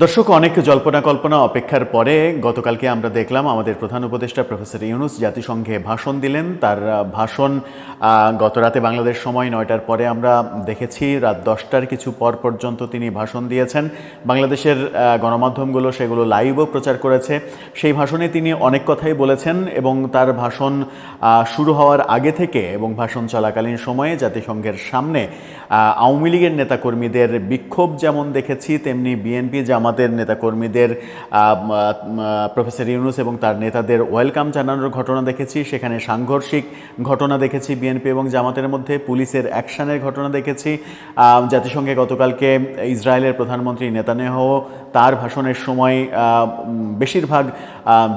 দর্শক, অনেক জল্পনা কল্পনা অপেক্ষার পরে গতকালকে আমরা দেখলাম আমাদের প্রধান উপদেষ্টা প্রফেসর ইউনূস জাতিসংঘে ভাষণ দিলেন। তার ভাষণ গত রাতে বাংলাদেশ সময় ৯টার পরে আমরা দেখেছি। রাত 10টার কিছু পর পর্যন্ত তিনি ভাষণ দিয়েছেন। বাংলাদেশের গণমাধ্যমগুলো সেগুলো লাইভও প্রচার করেছে। সেই ভাষণে তিনি অনেক কথাই বলেছেন এবং তার ভাষণ শুরু হওয়ার আগে থেকে এবং ভাষণ চলাকালীন সময়ে জাতিসংঘের সামনে আওয়ামী লীগের নেতাকর্মীদের বিক্ষোভ যেমন দেখেছি, তেমনি বিএনপি জামাতের নেতাকর্মীদের প্রফেসর ইউনূস এবং তার নেতাদের ওয়েলকাম জানানোর ঘটনা দেখেছি। সেখানে সাংঘর্ষিক ঘটনা দেখেছি বিএনপি এবং জামাতের মধ্যে, পুলিশের অ্যাকশনের ঘটনা দেখেছি। জাতিসংঘে গতকালকে ইসরায়েলের প্রধানমন্ত্রী নেতানিয়াহু তার ভাষণের সময় বেশিরভাগ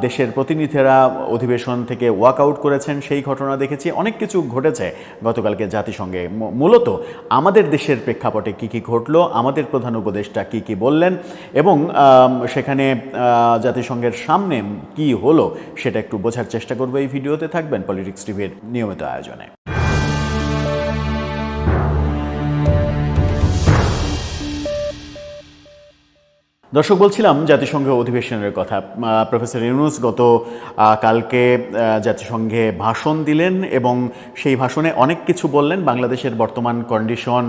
দেশের প্রতিনিধিরা অধিবেশন থেকে ওয়াকআউট করেছেন, সেই ঘটনা দেখেছি। অনেক কিছু ঘটেছে গতকালকে জাতিসংঘে। মূলত আমাদের দেশের প্রেক্ষাপটে কি কি ঘটলো, আমাদের প্রধান উপদেষ্টা কি কি বললেন এবং সেখানে জাতিসংঘের সামনে কি হলো সেটা একটু বোঝার চেষ্টা করবো। এই ভিডিওতে থাকবেন পলিটিক্স টিভির নিয়মিত আয়োজনে। দর্শক, বলছিলাম জাতিসংঘ অধিবেশনের কথা। প্রফেসর ইউনূস কালকে জাতিসংঘে ভাষণ দিলেন এবং সেই ভাষণে অনেক কিছু বললেন। বাংলাদেশের বর্তমান কন্ডিশন,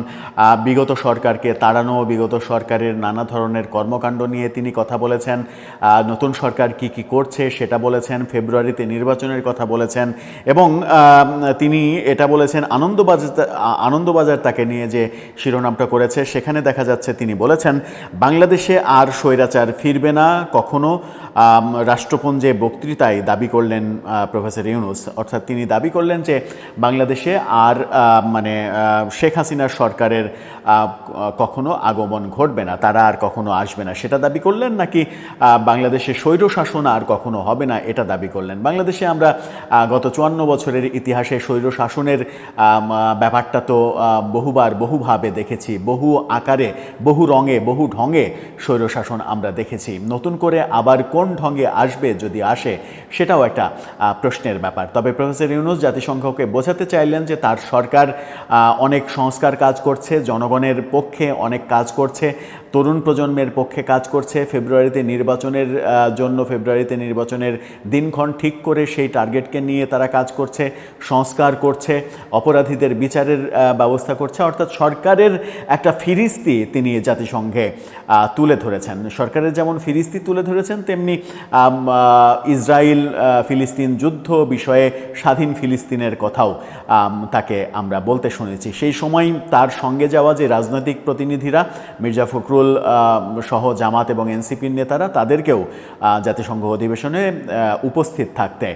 বিগত সরকারকে তাড়ানো, বিগত সরকারের নানা ধরনের কর্মকাণ্ড নিয়ে তিনি কথা বলেছেন। নতুন সরকার কি কি করছে সেটা বলেছেন। ফেব্রুয়ারিতে নির্বাচনের কথা বলেছেন এবং তিনি এটা বলেছেন, আনন্দবাজার তাকে নিয়ে যে শিরোনামটা করেছে সেখানে দেখা যাচ্ছে তিনি বলেছেন বাংলাদেশে আর স্বৈরাচার ফিরবে না কখনো। রাষ্ট্রপুঞ্জে বক্তৃতায় দাবি করলেন প্রফেসর ইউনূস, অর্থাৎ তিনি দাবি করলেন যে বাংলাদেশে আর শেখ হাসিনার সরকারের কখনো আগমন ঘটবে না, তারা আর কখনো আসবে না, সেটা দাবি করলেন। নাকি বাংলাদেশে স্বৈরশাসন আর কখনো হবে না, এটা দাবি করলেন। বাংলাদেশে আমরা গত 54 বছরের ইতিহাসে স্বৈরশাসনের ব্যাপারটা তো বহুভাবে দেখেছি, বহু আকারে, বহু রঙে, বহু ঢঙে স্বৈরশাসন আমরা দেখেছি। নতুন করে আবার কোন ঢঙে আসবে, যদি আসে, সেটাও একটা প্রশ্নের ব্যাপার। তবে প্রফেসর ইউনূস জাতিসংঘকে বোঝাতে চাইলেন যে তার সরকার অনেক সংস্কার কাজ করছে, জনগণের পক্ষে অনেক কাজ করছে, তরুণ প্রজন্মের পক্ষে কাজ করছে। ফেব্রুয়ারিতে নির্বাচনের দিনক্ষণ ঠিক করে সেই টার্গেটকে নিয়ে তারা কাজ করছে, সংস্কার করছে, অপরাধীদের বিচারের ব্যবস্থা করছে। অর্থাৎ সরকারের একটা ফিরিস্তি তিনি জাতিসংঘে তুলে ধরেছেন। সরকারের যেমন ফিরিস্তি তুলে ধরেছেন, তেমনি ইসরায়েল ফিলিস্তিন যুদ্ধ বিষয়ে স্বাধীন ফিলিস্তিনের কথাও তাকে আমরা বলতে শুনেছি। সেই সময় তার সঙ্গে যাওয়া যে রাজনৈতিক প্রতিনিধিরা, মির্জা ফখরুল সহ জামাত এবং এনসিপির নেতারা, তাদেরকেও জাতিসংঘ অধিবেশনে উপস্থিত থাকতে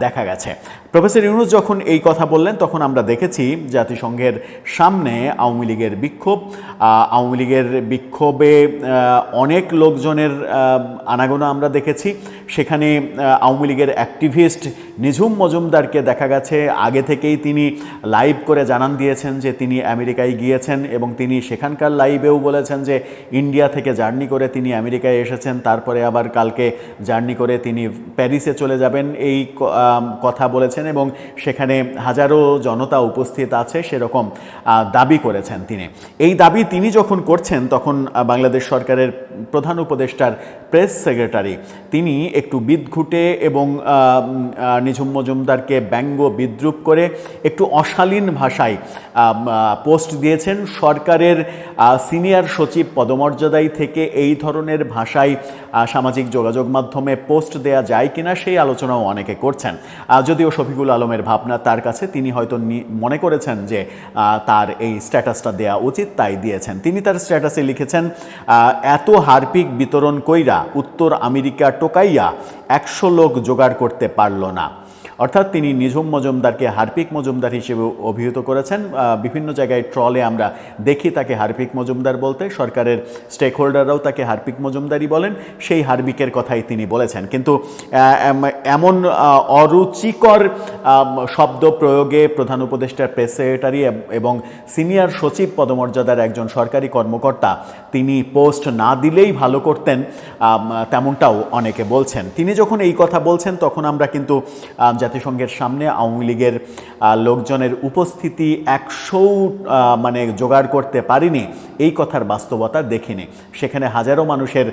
দেখা গেছে। প্রফেসর ইউনূস যখন এই কথা বললেন তখন আমরা দেখেছি জাতিসংঘের সামনে আওয়ামী লীগের বিক্ষোভ। আওয়ামী লীগের বিক্ষোভে অনেক লোকজনের আনাগোনা আমরা দেখেছি। সেখানে আওয়ামী লীগের অ্যাক্টিভিস্ট নিঝুম মজুমদারকে দেখা গেছে আগে থেকেই তিনি লাইভ করে জানান দিয়েছেন যে তিনি আমেরিকায় গিয়েছেন এবং তিনি সেখানকার লাইভেও বলেছেন যে ইন্ডিয়া থেকে জার্নি করে তিনি আমেরিকায় এসেছেন, তারপরে আবার কালকে জার্নি করে তিনি প্যারিসে চলে যাবেন, এই কথা বলেছেন এবং সেখানে হাজারো জনতা উপস্থিত আছে সেরকম দাবি করেছেন তিনি। এই দাবি তিনি যখন করছেন তখন বাংলাদেশ সরকারের প্রধান উপদেষ্টার প্রেস সেক্রেটারি তিনি একটু বিদঘুটে এবং নিঝুম মজুমদারকে ব্যঙ্গ বিদ্রূপ করে একটু অশালীন ভাষায় পোস্ট দিয়েছেন। সরকারের সিনিয়র সচিব পদমর্যাদায় থেকে এই ধরনের ভাষায় সামাজিক যোগাযোগ মাধ্যমে পোস্ট দেয়া যায় কিনা সেই আলোচনাও অনেকে করছেন। যদিও শফিকুল আলমের ভাবনা তার কাছে, তিনি হয়তো মনে করেছেন যে তার এই স্ট্যাটাসটা দেয়া উচিত, তাই দিয়েছেন। তিনি তার স্ট্যাটাসে লিখেছেন, এত হারপিক বিতরণ কইরা উত্তর আমেরিকা টোকাইয়া 100 লোক জোগাড় করতে পারল না। অর্থাৎ তিনি নিঝুম মজুমদারকে হারপিক মজুমদার হিসেবে অভিহিত করেছেন। বিভিন্ন জায়গায় ট্রলে আমরা দেখি তাকে হারপিক মজুমদার বলতে, সরকারের স্টেক হোল্ডাররাও তাকে হারপিক মজুমদারই বলেন। সেই হারপিকের কথাই তিনি বলেছেন, কিন্তু এমন অরুচিকর শব্দ প্রয়োগে প্রধান উপদেষ্টার প্রেস সেক্রেটারি এবং সিনিয়র সচিব পদমর্যাদার একজন সরকারি কর্মকর্তা তিনি পোস্ট না দিলেই ভালো করতেন, তেমনটাও অনেকে বলছেন। তিনি যখন এই কথা বলছেন তখন আমরা কিন্তু জাতিসংঘের সামনে আওয়ামী লীগের লোকজনের উপস্থিতি 100 মানে জোগাড় করতে পারিনি, এই কথার বাস্তবতা দেখিনি। সেখানে হাজারো মানুষের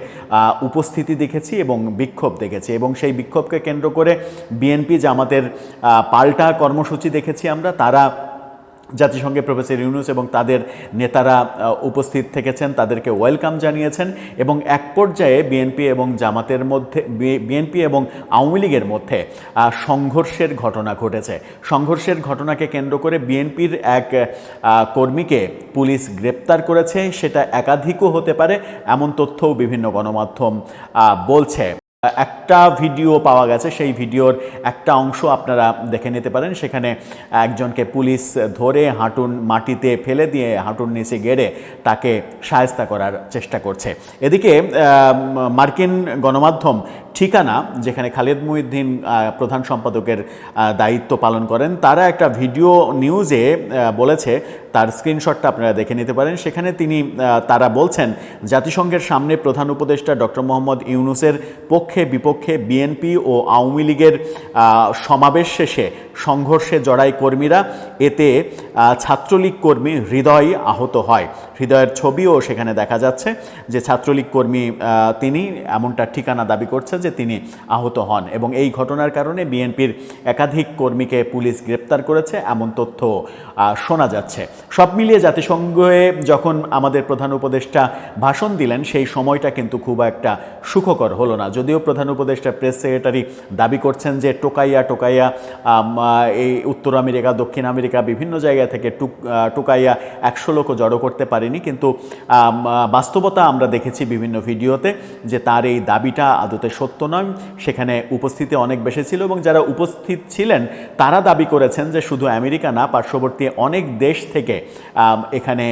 উপস্থিতি দেখেছি এবং বিক্ষোভ দেখেছি, এবং সেই বিক্ষোভকে কেন্দ্র করে বিএনপি জামাতের পাল্টা কর্মসূচি দেখেছি আমরা। তারা জাতিসংঘে প্রফেসর ইউনূস এবং তাদের নেতারা উপস্থিত থেকেছেন, তাদেরকে ওয়েলকাম জানিয়েছেন, এবং এক পর্যায়ে বিএনপি এবং জামাতের মধ্যে, বিএনপি এবং আওয়ামী লীগের মধ্যে সংঘর্ষের ঘটনা ঘটেছে। সংঘর্ষের ঘটনাকে কেন্দ্র করে বিএনপির এক কর্মীকে পুলিশ গ্রেপ্তার করেছে, সেটা একাধিকও হতে পারে এমন তথ্যও বিভিন্ন গণমাধ্যম বলছে। একটা ভিডিও পাওয়া গেছে, সেই ভিডিওর একটা অংশ আপনারা দেখে নিতে পারেন। সেখানে একজনকে পুলিশ ধরে হাঁটুর মাটিতে ফেলে দিয়ে হাঁটুর নিচে গেড়ে তাকে শায়েস্তা করার চেষ্টা করছে। এদিকে মার্কিন গণমাধ্যম ঠিকানা, যেখানে খালেদ মুহিউদ্দিন প্রধান সম্পাদকের দায়িত্ব পালন করেন, তারা একটা ভিডিও নিউজে বলেছে, তার স্ক্রিনশটটা আপনারা দেখে নিতে পারেন। সেখানে তারা বলছেন, জাতিসংঘের সামনে প্রধান উপদেষ্টা ডক্টর মোহাম্মদ ইউনূসের পক্ষে বিপক্ষে বিএনপি ও আওয়ামী লীগের সমাবেশ শেষে সংঘর্ষে জড়ায় কর্মীরা, এতে ছাত্রলীগ কর্মী হৃদয় আহত হয়। হৃদয়ের ছবিও সেখানে দেখা যাচ্ছে, যে ছাত্রলীগ কর্মী তিনি এমনটা ঠিকানা দাবি করছে যে তিনি আহত হন, এবং এই ঘটনার কারণে বিএনপির একাধিক কর্মীকে পুলিশ গ্রেপ্তার করেছে এমন তথ্য শোনা যাচ্ছে। সব মিলিয়ে জাতিসংঘে যখন আমাদের প্রধান উপদেষ্টা ভাষণ দিলেন, সেই সময়টা কিন্তু খুব একটা সুখকর হলো না। যদিও প্রধান উপদেষ্টা প্রেস সেক্রেটারি দাবি করছেন যে টোকাইয়া এই উত্তর আমেরিকা, দক্ষিণ আমেরিকা বিভিন্ন জায়গা থেকে টোকাইয়া 100 লোকও জড়ো করতে পারেনি, কিন্তু বাস্তবতা আমরা দেখেছি বিভিন্ন ভিডিওতে যে তার এই দাবিটা আদতে সত্য নয়। সেখানে উপস্থিতি অনেক বেশি ছিল, এবং যারা উপস্থিত ছিলেন তারা দাবি করেছেন যে শুধু আমেরিকা না, পার্শ্ববর্তী অনেক দেশ থেকে এখানে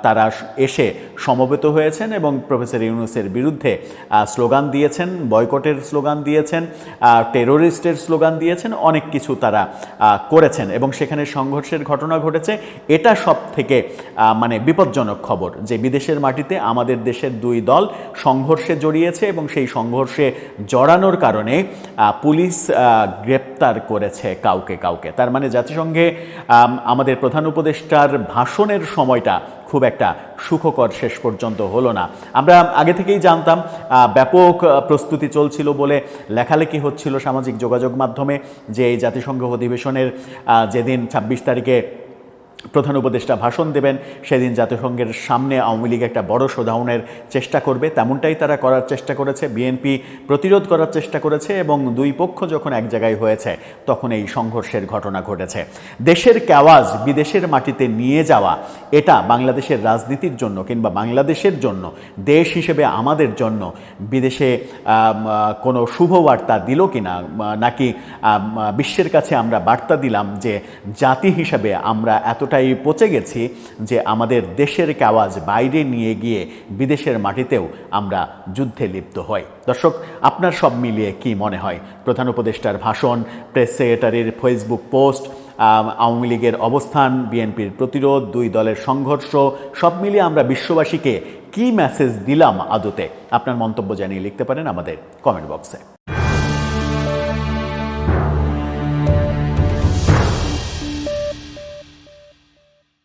তারা এসে সমবেত হয়েছেন এবং প্রফেসর ইউনূসের বিরুদ্ধে স্লোগান দিয়েছেন, বয়কটের স্লোগান দিয়েছেন, টেরোরিস্টের স্লোগান দিয়েছেন, অনেক কিছু তারা করেছেন, এবং সেখানে সংঘর্ষের ঘটনা ঘটেছে। এটা সব থেকে মানে বিপজ্জনক খবর যে বিদেশের মাটিতে আমাদের দেশের দুই দল সংঘর্ষে জড়িয়েছে, এবং সেই সংঘর্ষে জড়ানোর কারণে পুলিশ গ্রেপ্তার করেছে কাউকে। তার মানে জাতিসংঘে আমাদের প্রধান উপদেষ্টার ভাষণের সময়টা খুব একটা সুখকর শেষ পর্যন্ত হলো না। আমরা আগে থেকেই জানতাম, ব্যাপক প্রস্তুতি চলছিল বলে লেখালেখি হচ্ছিল সামাজিক যোগাযোগ মাধ্যমে, যে এই জাতিসংঘ অধিবেশনের যেদিন 26 তারিখে প্রধান উপদেষ্টা ভাষণ দেবেন, সেদিন জাতিসংঘের সামনে আওয়ামী লীগ একটা বড় শোডাউনের চেষ্টা করবে। তেমনটাই তারা করার চেষ্টা করেছে, বিএনপি প্রতিরোধ করার চেষ্টা করেছে, এবং দুই পক্ষ যখন এক জায়গায় হয়েছে তখন এই সংঘর্ষের ঘটনা ঘটেছে। দেশের কেওয়াজ বিদেশের মাটিতে নিয়ে যাওয়া, এটা বাংলাদেশের রাজনীতির জন্য কিংবা বাংলাদেশের জন্য, দেশ হিসেবে আমাদের জন্য বিদেশে কোনো শুভবার্তা দিল কিনা, নাকি বিশ্বের কাছে আমরা বার্তা দিলাম যে জাতি হিসেবে আমরা এতটাই পচে গেছি যে আমাদের দেশের আওয়াজ বাইরে নিয়ে গিয়ে বিদেশের মাটিতেও আমরা যুদ্ধে লিপ্ত হই। দর্শক, আপনার সব মিলিয়ে কি মনে হয়? প্রধান উপদেষ্টার ভাষণ, প্রেস সেক্রেটারির ফেসবুক পোস্ট, আওয়ামী লীগের অবস্থান, বিএনপির প্রতিরোধ, দুই দলের সংঘর্ষ, সব মিলিয়ে আমরা বিশ্ববাসীকে কি মেসেজ দিলাম আদতে? আপনার মন্তব্য জানিয়ে লিখতে পারেন আমাদের কমেন্ট বক্সে।